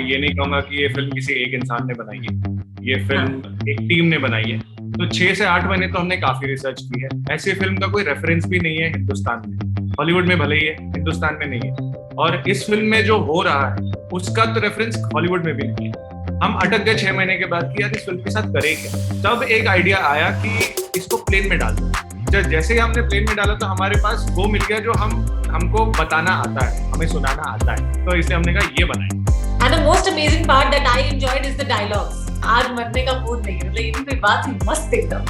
ये नहीं कहूंगा कि ये फिल्म किसी एक इंसान ने बनाई है, ये फिल्म एक टीम ने बनाई है। तो 6 से 8 महीने तो हमने काफी रिसर्च की है। ऐसी फिल्म का कोई रेफरेंस भी नहीं है हिंदुस्तान में, हॉलीवुड में भले ही है, हिंदुस्तान में नहीं है। और इस फिल्म में जो हो रहा है उसका तो रेफरेंस हॉलीवुड में भी नहीं है। हम अटक गए 6 महीने के बाद कि यार इस फिल्म के साथ करें क्या। तब एक आइडिया आया कि इसको प्लेन में डाल दो। जैसे ही हमने प्लेन में डाला तो हमारे पास वो मिल गया जो हमको बताना आता है, हमें सुनाना आता है। तो इसलिए हमने कहा ये बनाए। And the most amazing part that I enjoyed is the dialogues. आज मरने का मूड नहीं है, मतलब ये भी बात ही मस्त एकदम।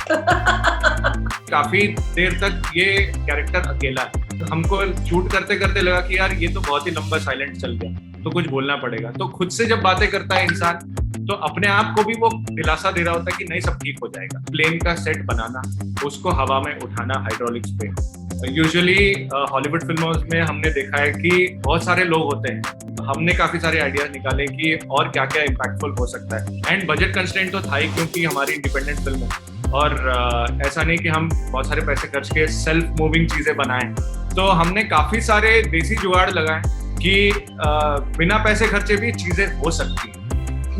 काफी देर तक ये कैरेक्टर अकेला है। हमको शूट करते करते लगा कि यार ये तो बहुत ही लंबा साइलेंट चल गया, तो कुछ बोलना पड़ेगा। तो खुद से जब बातें करता है इंसान तो अपने आप को भी वो दिलासा दे रहा होता है कि नहीं, सब ठीक हो जाएगा। प्लेन का सेट बनाना, उसको हवा में उठाना हाइड्रोलिक्स पे। यूजुअली हॉलीवुड फिल्मों में हमने देखा है कि बहुत सारे लोग होते हैं। हमने काफी सारे आइडियाज निकाले कि और क्या क्या इम्पैक्टफुल हो सकता है। एंड बजट कंस्ट्रेंट तो था ही, क्योंकि हमारी इंडिपेंडेंट फिल्म है। और ऐसा नहीं कि हम बहुत सारे पैसे खर्च के सेल्फ मूविंग चीजें बनाएं। तो हमने काफी सारे देसी जुगाड़ लगाए कि बिना पैसे खर्चे भी चीजें हो सकती हैं।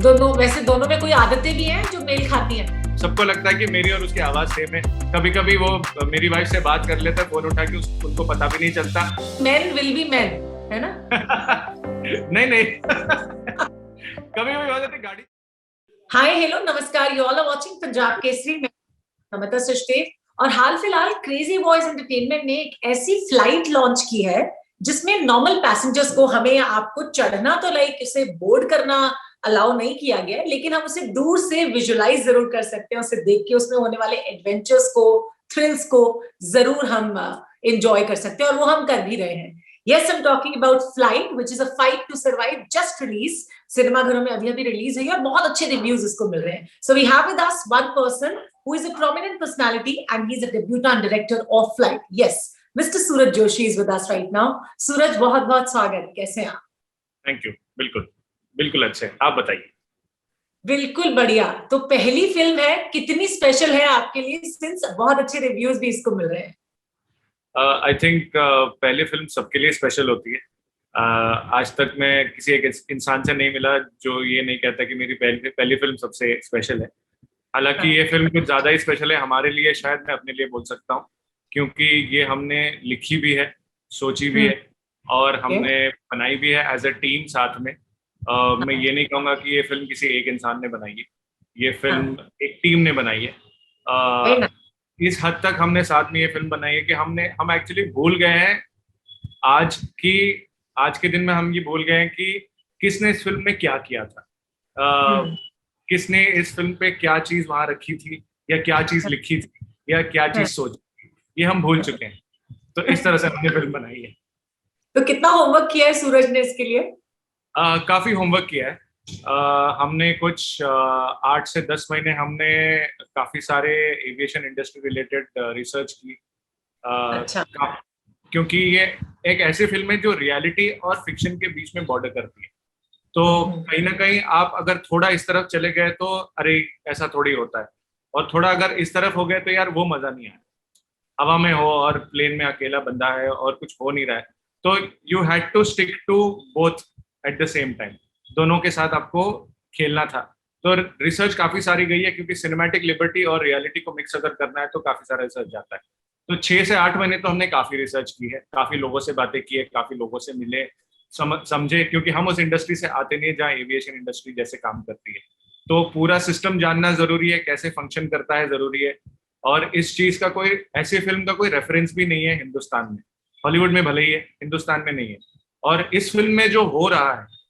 दोनों में कोई आदतें भी हैं जो मेल खाती हैं। सबको लगता है कि मेरी और उसकी आवाज सेम है। कभी कभी वो मेरी वाइफ से बात कर लेता है फोन उठा के, उनको पता भी नहीं चलता। Men will be men, है ना? नहीं कभी कभी हो जाती गाड़ी। हाय हेलो नमस्कार, you all are watching Punjab Kesari में नमिता सचदेव। और हाल फिलहाल क्रेजी बॉयज एंटरटेनमेंट ने एक ऐसी फ्लाइट लॉन्च की है जिसमें नॉर्मल पैसेंजर्स को, हमें आपको चढ़ना तो लाइक उसे बोर्ड करना अलाउ नहीं किया गया है, लेकिन हम उसे दूर से विजुअलाइज जरूर कर सकते हैं। उसे देख के उसमें होने वाले एडवेंचर्स को, थ्रिल्स को जरूर हम एंजॉय कर सकते हैं, और वो हम कर भी रहे हैं। Yes, I'm talking about Flight, which is a fight to survive, just released. सिनेमाघरों में अभी रिलीज है और बहुत अच्छे रिव्यूज इसको मिल रहे हैं। So we have with us one person who is a prominent personality and he's a debutant director of Flight. Yes, Mr. Suraj Joshi is with us right now. सूरज, बहुत बहुत स्वागत। कैसे हैं आप? Thank you. बिल्कुल अच्छे, आप बताइए। बिल्कुल बढ़िया। तो पहली फिल्म है, कितनी स्पेशल है आपके लिए, सिंस बहुत अच्छे रिव्यूज भी इसको मिल रहे हैं? आई थिंक पहली फिल्म सबके लिए स्पेशल होती है। आज तक मैं किसी एक इंसान से नहीं मिला जो ये नहीं कहता कि मेरी पहली फिल्म सबसे स्पेशल है। हालांकि ये फिल्म कुछ ज्यादा ही स्पेशल है हमारे लिए, शायद मैं अपने लिए बोल सकता हूँ, क्योंकि ये हमने लिखी भी है, सोची भी है और हमने बनाई भी है एज अ टीम साथ में। मैं ये नहीं कहूँगा कि ये फिल्म किसी एक इंसान ने बनाई है, ये फिल्म एक टीम ने बनाई है। इस हद तक हमने साथ में ये फिल्म बनाई है कि हम एक्चुअली भूल गए हैं आज के दिन में, हम ये भूल गए हैं कि किसने इस फिल्म में क्या किया था, किसने इस फिल्म पे क्या चीज वहां रखी थी या क्या चीज लिखी थी या क्या चीज सोची थी, ये हम भूल चुके हैं। तो इस तरह से हमने फिल्म बनाई है। तो कितना होमवर्क किया है सूरज ने इसके लिए? काफी होमवर्क किया है। हमने कुछ 8 से 10 महीने हमने काफी सारे एविएशन इंडस्ट्री रिलेटेड रिसर्च की। अच्छा। क्योंकि ये एक ऐसी फिल्म है जो रियलिटी और फिक्शन के बीच में बॉर्डर करती है। तो कहीं ना कहीं आप अगर थोड़ा इस तरफ चले गए तो अरे ऐसा थोड़ी होता है, और थोड़ा अगर इस तरफ हो गए तो यार वो मजा नहीं आया। हवा में हो और प्लेन में अकेला बंदा है और कुछ हो नहीं रहा है, तो you had to stick to both at the same time. दोनों के साथ आपको खेलना था। तो रिसर्च काफी सारी गई है, क्योंकि सिनेमैटिक लिबर्टी और रियलिटी को मिक्स अगर करना है तो काफी सारा रिसर्च जाता है। तो 6 से 8 महीने तो हमने काफी रिसर्च की है, काफी लोगों से बातें की है, काफी लोगों से मिले, समझे, क्योंकि हम उस इंडस्ट्री से आते नहीं जहाँ एविएशन इंडस्ट्री जैसे काम करती है। तो पूरा सिस्टम जानना जरूरी है, कैसे फंक्शन करता है जरूरी है। और इस चीज का कोई, ऐसी फिल्म का कोई रेफरेंस भी नहीं है हिंदुस्तान में, हॉलीवुड में भले ही है, हिंदुस्तान में नहीं है। और इस फिल्म में जो हो रहा है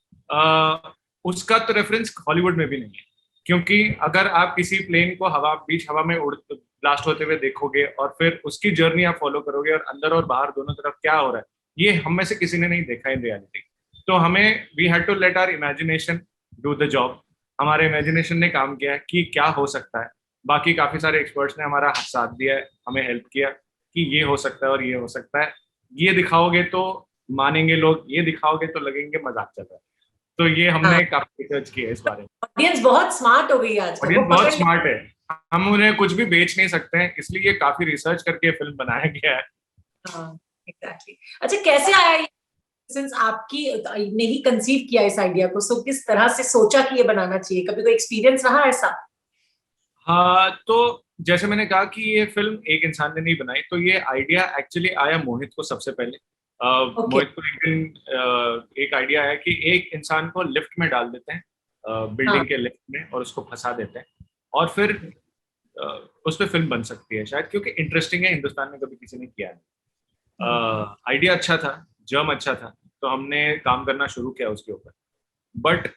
उसका तो रेफरेंस हॉलीवुड में भी नहीं है, क्योंकि अगर आप किसी प्लेन को बीच हवा में ब्लास्ट होते हुए देखोगे और फिर उसकी जर्नी आप फॉलो करोगे और अंदर और बाहर दोनों तरफ क्या हो रहा है, ये हम में से किसी ने नहीं देखा इन रियलिटी। तो हमें we had to let our imagination do the job. हमारे इमेजिनेशन ने काम किया है कि क्या हो सकता है। बाकी काफी सारे एक्सपर्ट्स ने हमारा साथ दिया है, हमें हेल्प किया कि ये हो सकता है और ये हो सकता है, ये दिखाओगे तो मानेंगे लोग, ये दिखाओगे तो लगेंगे मजाक चल रहा है। तो ये हमने काफी रिसर्च किया है इस बारे में। ऑडियंस बहुत स्मार्ट हो गई आज। ऑडियंस बहुत स्मार्ट है, हम उन्हें कुछ भी बेच नहीं सकते हैं, इसलिए काफी रिसर्च करके फिल्म बनाया गया है। एग्जैक्टली। अच्छा, कैसे आया सिंस आपकी ने ही कंसीव किया इस आइडिया को, सो किस तरह से सोचा कि ये बनाना चाहिए? कभी कोई एक्सपीरियंस रहा ऐसा? हाँ, तो जैसे मैंने कहा कि ये फिल्म एक इंसान ने नहीं बनाई, तो ये आइडिया एक्चुअली आया मोहित को सबसे पहले। ओके। मोहित को एक दिन एक आइडिया आया कि एक इंसान को लिफ्ट में डाल देते हैं, हाँ। बिल्डिंग के लिफ्ट में, और उसको फंसा देते हैं, और फिर अ, उस पर फिल्म बन सकती है शायद, क्योंकि इंटरेस्टिंग है, हिंदुस्तान में कभी किसी ने किया नहीं। आइडिया अच्छा था, जर्म अच्छा था, तो हमने काम करना शुरू किया उसके ऊपर। बट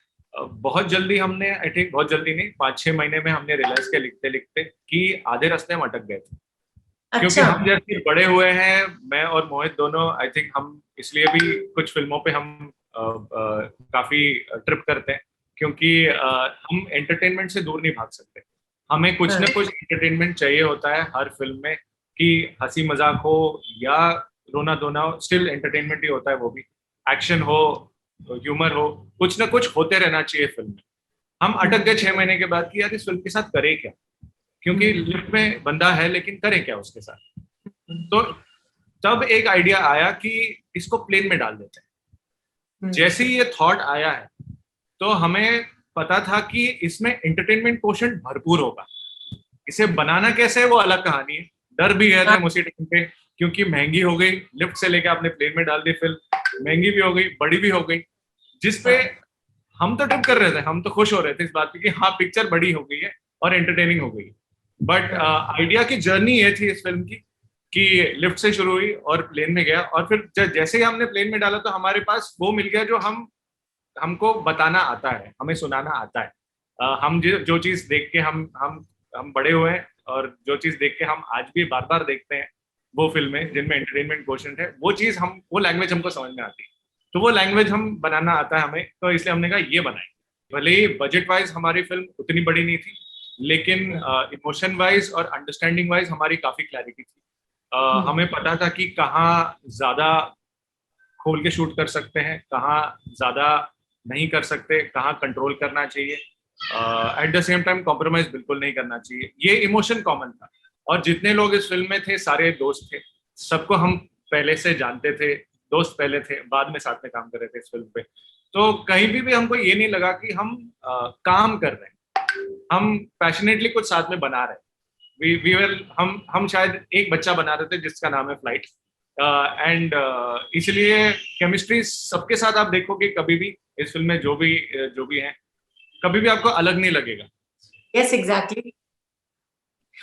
बहुत जल्दी हमने, आई थिंक बहुत जल्दी नहीं, 5-6 महीने में हमने रियलाइज किया लिखते लिखते कि आधे रास्ते हम अटक गए थे। क्योंकि अच्छा। हम जैसे बड़े हुए हैं, मैं और मोहित दोनों, आई थिंक हम इसलिए भी कुछ फिल्मों पे हम काफी ट्रिप करते हैं, क्योंकि हम एंटरटेनमेंट से दूर नहीं भाग सकते। हमें कुछ ना हाँ। कुछ एंटरटेनमेंट चाहिए होता है हर फिल्म में, कि हंसी मजाक हो या रोना धोना हो, स्टिल एंटरटेनमेंट ही होता है वो भी। एक्शन हो, ह्यूमर हो, कुछ ना कुछ होते रहना चाहिए फिल्म में। हम अटक गए 6 महीने के बाद कि यार इस फिल्म के साथ करें क्या, क्योंकि लिफ्ट में बंदा है लेकिन करें क्या उसके साथ। तो तब एक आइडिया आया कि इसको प्लेन में डाल देते हैं। जैसे ही ये थॉट आया है, तो हमें पता था कि इसमें एंटरटेनमेंट पोर्शन भरपूर होगा। इसे बनाना कैसे है वो अलग कहानी है, डर भी गए थे हाँ। हम उसी टाइम पे, क्योंकि महंगी हो गई, लिफ्ट से लेके आपने प्लेन में डाल दी फिल्म, महंगी भी हो गई, बड़ी भी हो गई, जिसपे हम तो ट्रिप कर रहे थे, हम तो खुश हो रहे थे इस बात की कि हाँ पिक्चर बड़ी हो गई है और एंटरटेनिंग हो गई है। बट आइडिया की जर्नी ये थी इस फिल्म की, कि लिफ्ट से शुरू हुई और प्लेन में गया, और फिर जैसे ही हमने प्लेन में डाला तो हमारे पास वो मिल गया जो हमको बताना आता है, हमें सुनाना आता है। हम जो चीज देख के हम बड़े हुए हैं, और जो चीज देख के हम आज भी बार बार देखते हैं, वो फिल्में जिनमें एंटरटेनमेंट क्वोशंट है, वो चीज वो लैंग्वेज हमको समझ में आती है। तो वो लैंग्वेज हम बनाना आता है हमें, तो इसलिए हमने कहा ये बनाए। भले ही बजट वाइज हमारी फिल्म उतनी बड़ी नहीं थी, लेकिन इमोशन वाइज और अंडरस्टैंडिंग वाइज हमारी काफी क्लैरिटी थी। हमें पता था कि कहाँ ज्यादा खोल के शूट कर सकते हैं, कहाँ ज्यादा नहीं कर सकते, कहाँ कंट्रोल करना चाहिए, eight the same time compromise बिल्कुल नहीं करना चाहिए। ये इमोशन कॉमन था, और जितने लोग इस फिल्म में थे सारे दोस्त थे, सबको हम पहले से जानते थे, दोस्त पहले थे, बाद में साथ में काम कर रहे थे इस फिल्म पे। तो कहीं भी हमको ये नहीं लगा कि हम काम कर रहे हैं, हम पैशनेटली कुछ साथ में बना रहे हैं। वी वर हम शायद एक बच्चा बना रहे थे जिसका नाम है फ्लाइट, एंड इसलिए केमिस्ट्री सबके साथ आप देखोगे कभी भी इस फिल्म में, जो भी है, कभी भी आपको अलग नहीं लगेगा। Yes, exactly.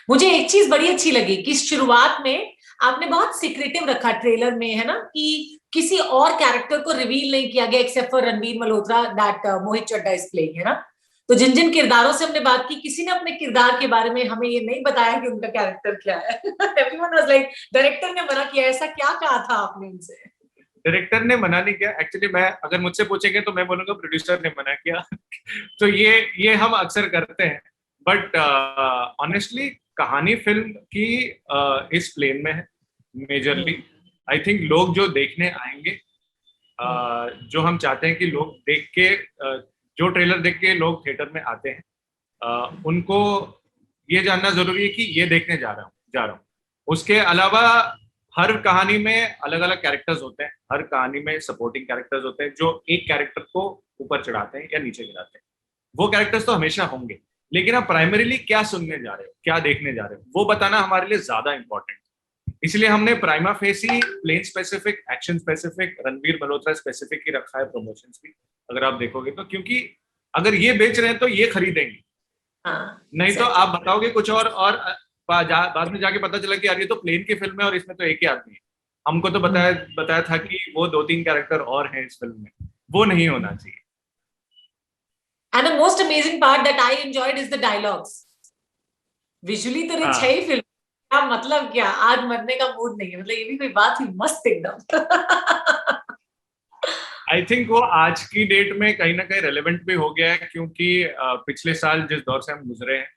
मुझे एक चीज बड़ी अच्छी लगी कि शुरुआत में आपने बहुत सीक्रेटिव रखा ट्रेलर में, है ना, कि किसी और कैरेक्टर को रिवील नहीं किया गया except for Ranbir Malhotra, that Mohit Chadha is playing, है ना। तो जिन जिन किरदारों से हमने बात की, किसी ने अपने किरदार के बारे में हमें ये नहीं बताया कि उनका कैरेक्टर क्या है। एवरीवन वाज लाइक डायरेक्टर ने मना किया, ऐसा क्या कहा था आपने उनसे? डायरेक्टर ने मना नहीं किया एक्चुअली, मैं अगर मुझसे पूछेंगे तो मैं बोलूंगा प्रोड्यूसर ने मना किया। तो ये हम अक्सर करते हैं, बट ऑनेस्टली कहानी फिल्म की इस प्लेन में है मेजरली। आई थिंक लोग जो देखने आएंगे, जो हम चाहते हैं कि लोग देख के, जो ट्रेलर देख के लोग थिएटर में आते हैं, उनको ये जानना जरूरी है कि ये देखने जा रहा हूँ। उसके अलावा हर कहानी में अलग अलग कैरेक्टर्स होते हैं, हर कहानी में सपोर्टिंग कैरेक्टर्स होते हैं जो एक कैरेक्टर को ऊपर चढ़ाते हैं या नीचे गिराते हैं। वो कैरेक्टर्स तो हमेशा होंगे, लेकिन आप प्राइमरीली क्या सुनने जा रहे हो, क्या देखने जा रहे हो, वो बताना हमारे लिए ज्यादा इंपॉर्टेंट है। इसलिए हमने prima facie plain specific, action specific, Ranbir Malhotra specific ही रखा है प्रमोशंस भी, अगर आप देखोगे तो। क्योंकि अगर ये बेच रहे हैं तो ये खरीदेंगे, हाँ, नहीं तो exactly. आप बताओगे कुछ और बाद में जाके पता चला कि यार ये तो प्लेन की फिल्म है और इसमें तो एक ही आदमी है। हमको तो बताया था कि वो 2-3 कैरेक्टर और हैं इस फिल्म में, वो नहीं होना चाहिए। And the most amazing part that I enjoyed is the dialogues. Visually तो रिच है ही फिल्म, क्या मतलब, क्या आज मरने का मूड नहीं है, मतलब ये भी कोई बात ही मस्त एकदम। आई थिंक वो आज की डेट में कहीं ना कहीं रेलेवेंट भी हो गया है, क्योंकि पिछले साल जिस दौर से हम गुजरे हैं,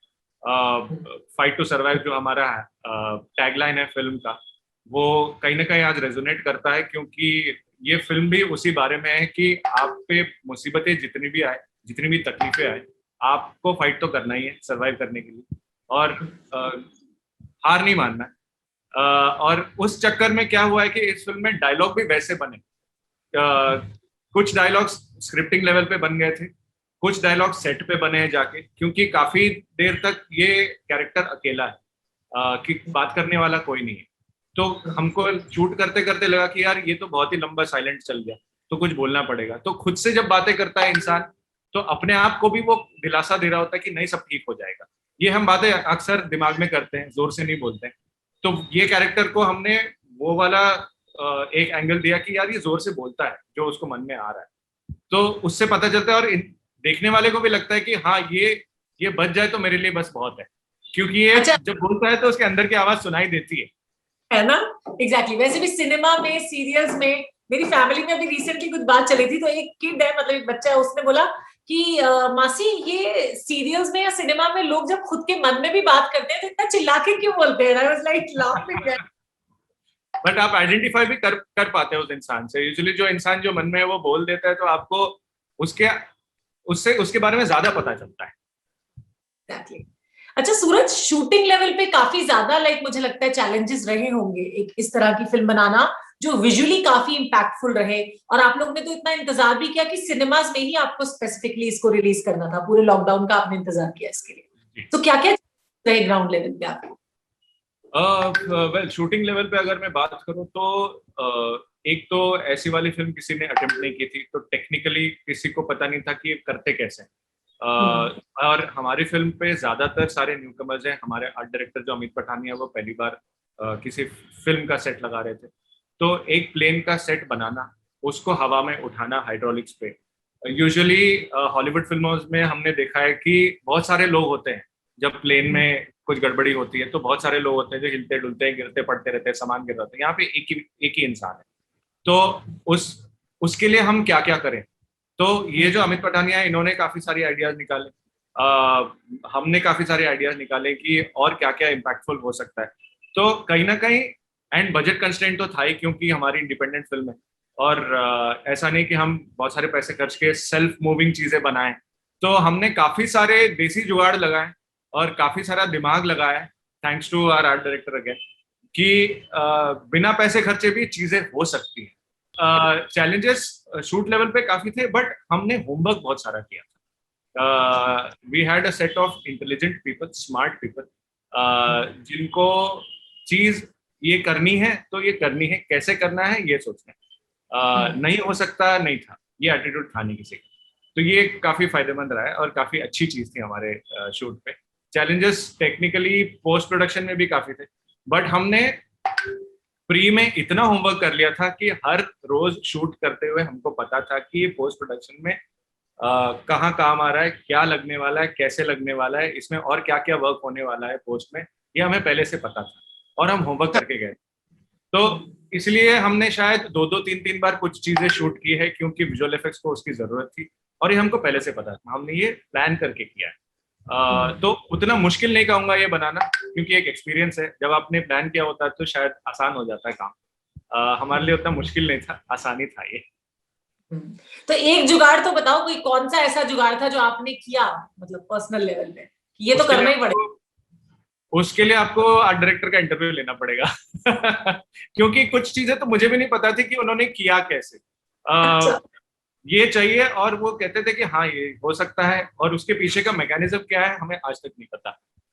फाइट टू सर्वाइव जो हमारा टैगलाइन है फिल्म का, वो कहीं ना कहीं आज रेजोनेट करता है। क्योंकि ये फिल्म भी उसी बारे में है कि आप पे मुसीबतें जितनी भी आए, जितनी भी तकलीफें आए, आपको फाइट तो करना ही है सर्वाइव करने के लिए, और हार नहीं मानना है। और उस चक्कर में क्या हुआ है कि इस फिल्म में डायलॉग भी वैसे बने कुछ डायलॉग्स स्क्रिप्टिंग लेवल पे बन गए थे, कुछ डायलॉग सेट पे बने हैं जाके, क्योंकि काफी देर तक ये कैरेक्टर अकेला है, कि बात करने वाला कोई नहीं है। तो हमको शूट करते करते लगा कि यार ये तो बहुत ही लंबा साइलेंट चल गया, तो कुछ बोलना पड़ेगा। तो खुद से जब बातें करता है इंसान, तो अपने आप को भी वो दिलासा दे रहा होता है कि नहीं, सब ठीक हो जाएगा। ये हम बातें अक्सर दिमाग में करते हैं, जोर से नहीं बोलते हैं। तो ये कैरेक्टर को हमने वो वाला एक एंगल दिया कि यार ये जोर से बोलता है जो उसको मन में आ रहा है, तो उससे पता चलता है, और देखने वाले को भी लगता है कि हाँ, ये बच जाए तो मेरे लिए बस बहुत है, क्योंकि ये अच्छा, जब बोलता है तो उसके अंदर की आवाज सुनाई देती है ना? एग्जैक्टली। वैसे भी सिनेमा में, सीरियल्स में, मेरी फैमिली में अभी रिसेंटली कुछ बात चली थी, तो एक किड है, मतलब एक बच्चा है, उसने बोला कि मासी, ये सीरियल्स में या सिनेमा में लोग जब खुद के मन में भी बात करते हैं तो इतना चिल्ला के क्यों बोलते हैं? I was like laughing. But आप आइडेंटिफाई भी कर पाते हो उस इंसान से। यूजुअली जो इंसान जो मन में है वो बोल देता है, तो आपको उसके उससे उसके बारे में ज्यादा पता चलता है। Exactly. अच्छा सूरज, शूटिंग लेवल पे काफी ज्यादा मुझे लगता है चैलेंजेस रहे होंगे एक इस तरह की फिल्म बनाना जो विजुअली काफी इम्पैक्टफुल रहे, और आप लोग ने तो इतना इंतजार भी किया कि सिनेमाज में ही आपको स्पेसिफिकली इसको रिलीज करना था, पूरे लॉकडाउन का आपने इंतजार किया इसके लिए। तो क्या क्या रहे ग्राउंड लेवल पे आपको? वेल, शूटिंग लेवल पे अगर मैं बात करूं तो एक तो ऐसी वाली फिल्म किसी ने अटेम्प्ट नहीं की थी, तो टेक्निकली किसी को पता नहीं था कि ये करते कैसे हैं। और हमारी फिल्म पे ज्यादातर सारे न्यूकमर्स हैं। हमारे आर्ट डायरेक्टर जो अमित पठानिया, वो पहली बार किसी फिल्म का सेट लगा रहे थे। तो एक प्लेन का सेट बनाना, उसको हवा में उठाना हाइड्रोलिक्स पे, यूजुअली हॉलीवुड फिल्मों में हमने देखा है कि बहुत सारे लोग होते हैं। जब प्लेन में कुछ गड़बड़ी होती है तो बहुत सारे लोग होते हैं जो हिलते डुलते हैं, गिरते पड़ते रहते हैं, सामान गिर जाते हैं। यहाँ पे एक ही इंसान है। तो उस उसके लिए हम क्या क्या करें? तो ये जो अमित पठानिया है, इन्होंने काफी सारी आइडियाज निकाले, हमने काफी सारे आइडियाज निकाले कि और क्या क्या इम्पैक्टफुल हो सकता है। तो कहीं ना कहीं एंड बजट कंस्ट्रेंट तो था ही, क्योंकि हमारी इंडिपेंडेंट फिल्म है, और ऐसा नहीं कि हम बहुत सारे पैसे खर्च के सेल्फ मूविंग चीजें बनाएं। तो हमने काफी सारे देसी जुगाड़ लगाए और काफी सारा दिमाग लगाया, thanks to our art director again, कि बिना पैसे खर्चे भी चीजें हो सकती हैं। चैलेंजेस शूट लेवल पे काफी थे, बट हमने होमवर्क बहुत सारा किया था। We had a set of intelligent people, smart people, जिनको चीज ये करनी है तो ये करनी है, कैसे करना है ये सोचना है। नहीं हो सकता नहीं था, ये एटीट्यूड था नहीं किसी का। तो ये काफी फायदेमंद रहा है और काफी अच्छी चीज थी हमारे शूट पे। चैलेंजेस टेक्निकली पोस्ट प्रोडक्शन में भी काफी थे, बट हमने प्री में इतना होमवर्क कर लिया था कि हर रोज शूट करते हुए हमको पता था कि पोस्ट प्रोडक्शन में कहाँ काम आ रहा है, क्या लगने वाला है, कैसे लगने वाला है, इसमें और क्या क्या वर्क होने वाला है पोस्ट में, ये हमें पहले से पता था और हम होमवर्क करके गए। तो इसलिए हमने शायद 2-3 बार कुछ चीजें शूट की है, क्योंकि विजुअल इफेक्ट्स को उसकी जरूरत थी और ये हमको पहले से पता था, हमने ये प्लान करके किया है। तो उतना मुश्किल नहीं कहूंगा ये बनाना, क्योंकि एक एक्सपीरियंस है। जब आपने प्लान किया होता है तो शायद आसान हो जाता है काम। हमारे लिए उतना मुश्किल नहीं था, आसानी था ये। तो एक जुगाड़ तो बताओ, कोई कौन सा ऐसा जुगाड़ था जो आपने किया, मतलब पर्सनल लेवल पे, ये तो करना ही पड़ेगा? उसके लिए आपको आर्ट डायरेक्टर का इंटरव्यू लेना पड़ेगा क्योंकि कुछ चीजें तो मुझे भी नहीं पता थी कि उन्होंने किया कैसे। अच्छा। ये चाहिए, और वो कहते थे कि हाँ ये हो सकता है, और उसके पीछे का मैकेनिज्म क्या है हमें आज तक नहीं पता।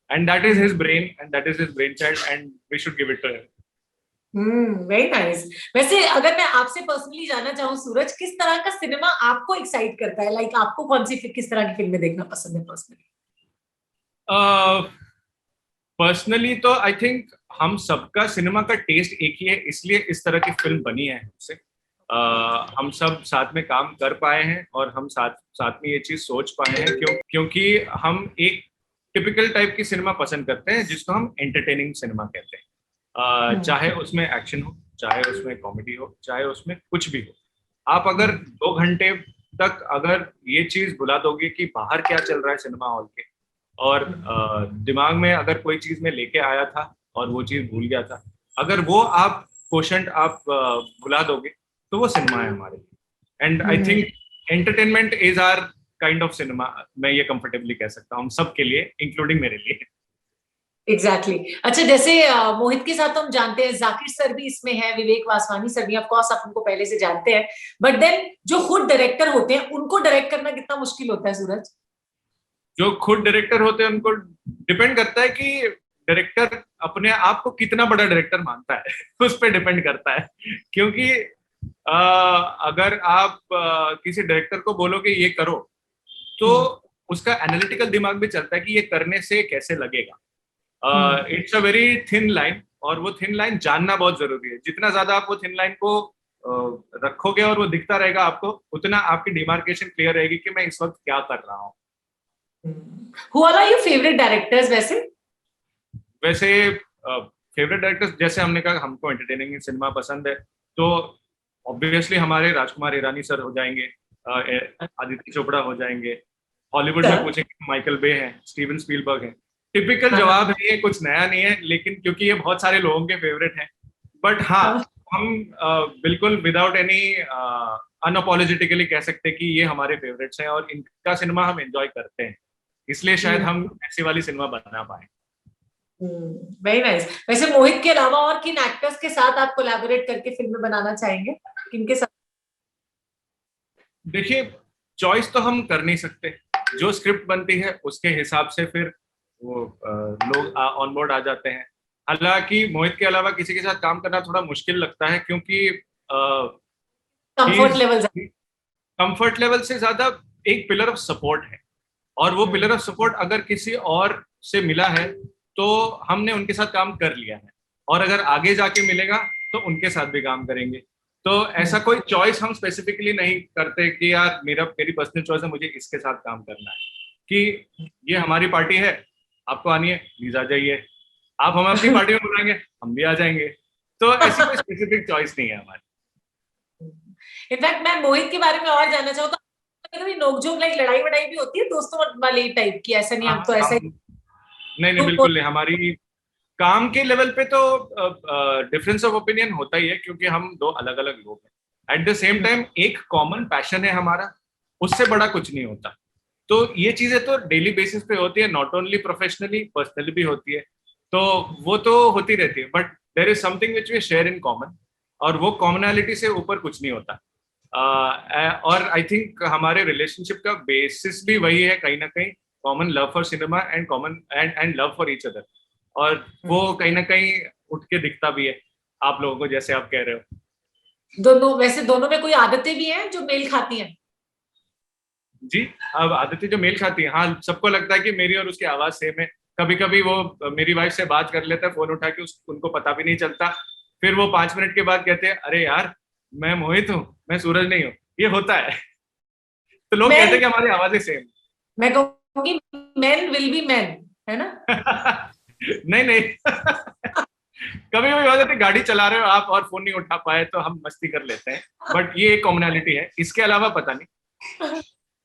And that is his brain, and that is his brain child, and we should give it to him. Very nice. वैसे अगर मैं आपसे पर्सनली जानना चाहूँ सूरज, किस तरह का सिनेमा आपको एक्साइट करता है? आपको कौन सी किस तरह की फिल्में देखना पसंद है पर्सनली? पर्सनली तो आई थिंक हम सबका सिनेमा का टेस्ट एक ही है, इसलिए इस तरह की फिल्म बनी है हमसे। हम सब साथ में काम कर पाए हैं और हम साथ में ये चीज सोच पाए हैं, क्योंकि हम एक टिपिकल टाइप की सिनेमा पसंद करते हैं जिसको हम एंटरटेनिंग सिनेमा कहते हैं। चाहे उसमें एक्शन हो, चाहे उसमें कॉमेडी हो, चाहे उसमें कुछ भी हो, आप अगर 2 घंटे तक अगर ये चीज बुला दोगे कि बाहर क्या चल रहा है सिनेमा हॉल के, और दिमाग में अगर कोई चीज में लेके आया था और वो चीज भूल गया था, अगर वो आप क्वेश्चन आप भुला दोगे, तो वो सिनेमा है हमारे लिए। And I think entertainment is our kind of cinema, मैं ये कंफर्टेबली कह सकता हूँ हम सब के लिए, इंक्लूडिंग मेरे लिए। Exactly exactly. अच्छा, जैसे मोहित के साथ तो हम जानते हैं, जाकिर सर भी इसमें है, विवेक वासवानी सर भी, ऑफ कोर्स आप उनको पहले से जानते हैं, बट देन जो खुद डायरेक्टर होते हैं उनको डायरेक्ट करना कितना मुश्किल होता है सूरज? जो खुद डायरेक्टर होते हैं उनको डिपेंड करता है कि डायरेक्टर अपने आप को कितना बड़ा डायरेक्टर मानता है उस पर डिपेंड करता है। क्योंकि अगर आप किसी डायरेक्टर को बोलोगे ये करो, तो उसका एनालिटिकल दिमाग भी चलता है कि ये करने से कैसे लगेगा। It's a very thin line, और वो थिन लाइन जानना बहुत जरूरी है। जितना ज्यादा आप वो थिन लाइन को रखोगे और वो दिखता रहेगा आपको, उतना आपकी डिमार्केशन क्लियर रहेगी कि मैं इस वक्त क्या कर रहा हूँ। Who are your favorite directors वैसे? वैसे फेवरेट डायरेक्टर्स जैसे हमने कहा, हमको एंटरटेनिंग सिनेमा पसंद है, तो ऑब्वियसली हमारे राजकुमार हिरानी सर हो जाएंगे, आदित्य चोपड़ा हो जाएंगे। हॉलीवुड में पूछेंगे माइकल बे हैं, स्टीवन स्पीलबर्ग हैं। टिपिकल जवाब है ये, कुछ नया नहीं है, लेकिन क्योंकि ये बहुत सारे लोगों के फेवरेट हैं। बट हाँ, हम बिल्कुल विदाउट एनी अनअपोलोजेटिकली कह सकते हैं कि ये हमारे फेवरेट्स हैं और इनका सिनेमा हम एंजॉय करते हैं, इसलिए शायद हम ऐसी वाली सिनेमा बना पाए। Very nice. वैसे मोहित के अलावा और किन एक्टर्स के साथ आप कोलैबोरेट करके फिल्में बनाना चाहेंगे, किनके साथ? देखिए, चॉइस तो हम कर नहीं सकते, जो स्क्रिप्ट बनती है उसके हिसाब से फिर वो लोग ऑन बोर्ड आ जाते हैं। हालांकि मोहित के अलावा किसी के साथ काम करना थोड़ा मुश्किल लगता है, क्योंकि कंफर्ट लेवल से ज्यादा एक पिलर ऑफ सपोर्ट है, और वो पिलर ऑफ सपोर्ट अगर किसी और से मिला है तो हमने उनके साथ काम कर लिया है, और अगर आगे जाके मिलेगा तो उनके साथ भी काम करेंगे। तो ऐसा कोई चॉइस हम स्पेसिफिकली नहीं करते कि यार मेरी पर्सनल चॉइस है, मुझे इसके साथ काम करना है, कि ये हमारी पार्टी है, आपको आनी है प्लीज आ जाइए, आप हमें अपनी पार्टी में बुलाएंगे हम भी आ जाएंगे। तो ऐसी कोई स्पेसिफिक चॉइस नहीं है हमारी। इनफैक्ट मैं मोहित के बारे में और जानना चाहूँ तो कभी नोकझोंक, लाइक लड़ाई वड़ाई भी होती है दोस्तों वाली टाइप की? ऐसा नहीं, हम तो ऐसा ही नहीं बिल्कुल नहीं। हमारी काम के लेवल पे तो डिफरेंस ऑफ ओपिनियन होता ही है, क्योंकि हम दो अलग अलग लोग हैं। एट द सेम टाइम एक कॉमन पैशन है हमारा, उससे बड़ा कुछ नहीं होता। तो ये चीजें तो डेली बेसिस पे होती है, नॉट ओनली प्रोफेशनली, पर्सनली भी होती है। तो वो तो होती रहती है, but there is something which we share in common, और वो कॉमनैलिटी से ऊपर कुछ नहीं होता। और आई थिंक हमारे रिलेशनशिप का बेसिस भी वही है कहीं ना कहीं, common love for cinema and common and love for each other. और वो कहीं ना कहीं उठ के दिखता भी है आप लोगों को, जैसे आप कह रहे हो। दोनों, वैसे दोनों में कोई आदतें भी हैं जो मेल खाती हैं? जी, अब आदतें जो मेल खाती है, हाँ, सबको लगता है कि मेरी और उसकी आवाज सेम है। कभी कभी वो मेरी वाइफ से बात कर लेता है फोन उठा के, उनको पता भी नहीं चलता। फिर वो 5 मिनट के बाद कहते हैं, अरे यार मैं मोहित हूँ, मैं सूरज नहीं हूँ। ये होता है। तो लोग कहते हैं कि हमारी आवाजें सेम। मैं कहूंगी मेन विल बी मैन, है ना? नहीं कभी कभी हो जाती है, गाड़ी चला रहे हो आप और फोन नहीं उठा पाए तो हम मस्ती कर लेते हैं, बट ये एक कॉमनैलिटी है, इसके अलावा पता नहीं।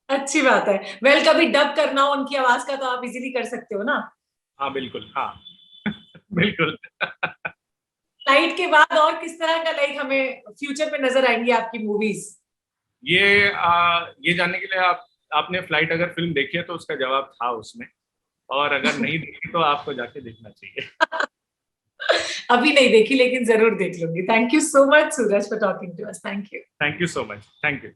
अच्छी बात है। वेल, कभी डब करना हो उनकी आवाज का तो आप इजीली कर सकते हो ना? हाँ बिल्कुल, हाँ बिल्कुल। फ्लाइट के बाद और किस तरह का, लाइक, हमें फ्यूचर में नजर आएंगी आपकी मूवीज? ये जानने के लिए आपने फ्लाइट अगर फिल्म देखी है तो उसका जवाब था उसमें, और अगर नहीं देखी तो आपको जाके देखना चाहिए। अभी नहीं देखी, लेकिन जरूर देख लूंगी। Thank you so much Suraj for talking to us. Thank you so much. Thank you.